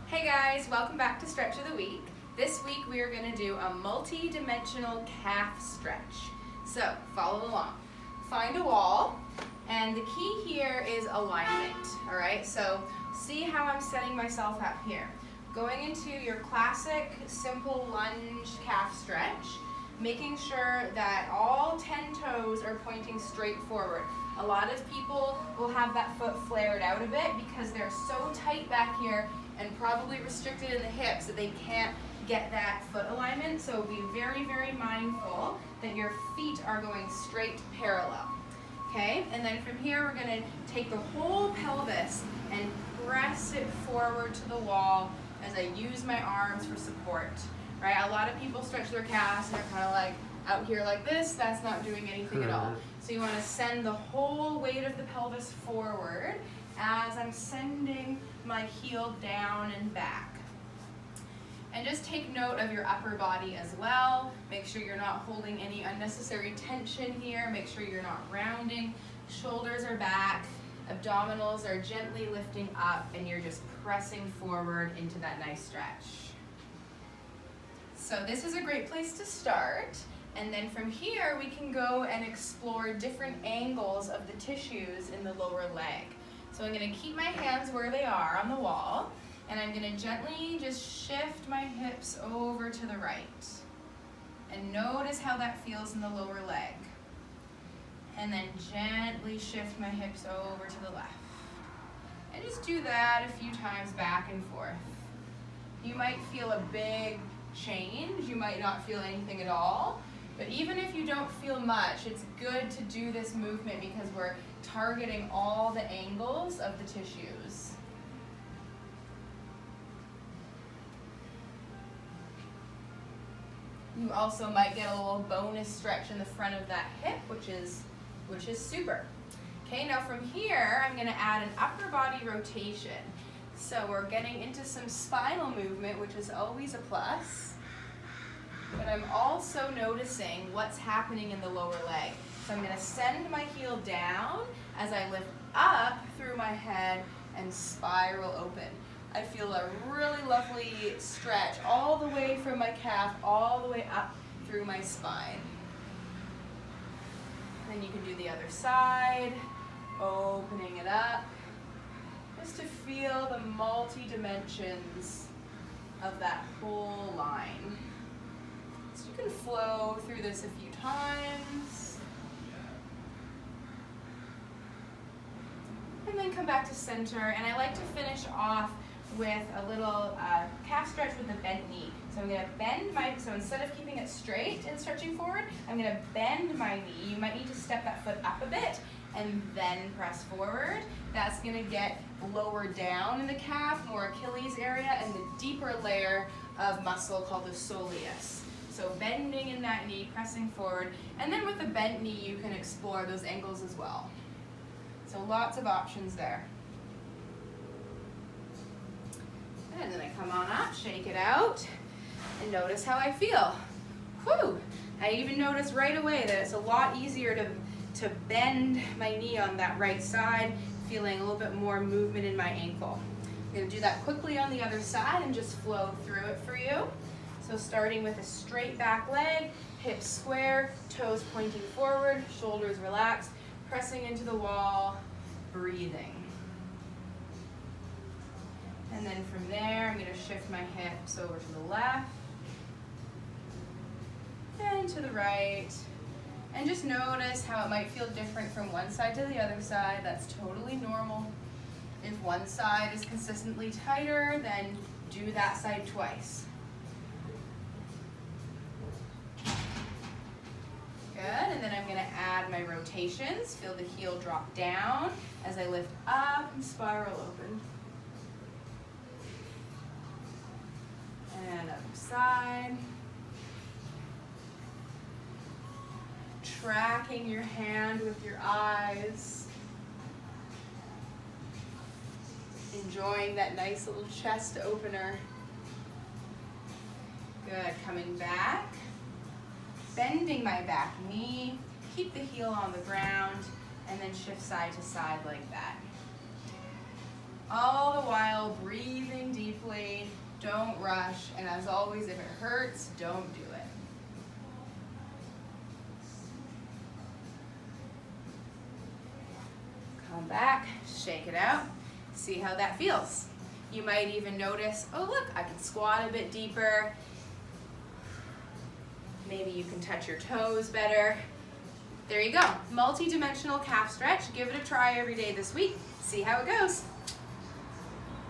Hey guys, welcome back to Stretch of the Week. This week we are going to do a multi-dimensional calf stretch. So follow along. Find a wall, and the key here is alignment. All right, so see how I'm setting myself up here. Going into your classic simple lunge calf stretch, making sure that all 10 toes are pointing straight forward. A lot of people will have that foot flared out a bit because they're so tight back here and probably restricted in the hips that they can't get that foot alignment. So be very, very mindful that your feet are going straight parallel. Okay, and then from here we're going to take the whole pelvis and press it forward to the wall as I use my arms for support. Right, a lot of people stretch their calves and they're kind of like out here like this. That's not doing anything at all. So you want to send the whole weight of the pelvis forward as I'm sending my heel down and back. And just take note of your upper body as well. Make sure you're not holding any unnecessary tension here. Make sure you're not rounding. Shoulders are back. Abdominals are gently lifting up, and you're just pressing forward into that nice stretch. So this is a great place to start. And then from here, we can go and explore different angles of the tissues in the lower leg. So I'm going to keep my hands where they are on the wall, and I'm going to gently just shift my hips over to the right. And notice how that feels in the lower leg. And then gently shift my hips over to the left. And just do that a few times back and forth. You might feel a big change. You might not feel anything at all. But even if you don't feel much, it's good to do this movement because we're targeting all the angles of the tissues. You also might get a little bonus stretch in the front of that hip, which is super. Okay, now from here, I'm going to add an upper body rotation. So we're getting into some spinal movement, which is always a plus. But I'm also noticing what's happening in the lower leg. So I'm going to send my heel down as I lift up through my head and spiral open. I feel a really lovely stretch all the way from my calf, all the way up through my spine. Then you can do the other side, opening it up, just to feel the multi-dimensions of that whole line. So you can flow through this a few times. And then come back to center. And I like to finish off with a little calf stretch with a bent knee. So I'm going to bend so instead of keeping it straight and stretching forward, I'm going to bend my knee. You might need to step that foot up a bit and then press forward. That's going to get lower down in the calf, more Achilles area, and the deeper layer of muscle called the soleus. So bending in that knee, pressing forward, and then with the bent knee you can explore those angles as well. So lots of options there. And then I come on up, shake it out, and notice how I feel. Whew! I even notice right away that it's a lot easier to bend my knee on that right side, feeling a little bit more movement in my ankle. I'm going to do that quickly on the other side and just flow through it for you. So starting with a straight back leg, hips square, toes pointing forward, shoulders relaxed, pressing into the wall, breathing. And then from there, I'm going to shift my hips over to the left and to the right. And just notice how it might feel different from one side to the other side. That's totally normal. If one side is consistently tighter, then do that side twice. Good, and then I'm going to add my rotations. Feel the heel drop down as I lift up and spiral open. And other side. Tracking your hand with your eyes. Enjoying that nice little chest opener. Good, coming back. Bending my back knee, keep the heel on the ground, and then shift side to side like that. All the while breathing deeply Don't rush, and as always, if it hurts, don't do it. Come back, shake it out, see how that feels. You might even notice, oh look, I can squat a bit deeper. Maybe you can touch your toes better. There you go, multi-dimensional calf stretch. Give it a try every day this week. See how it goes.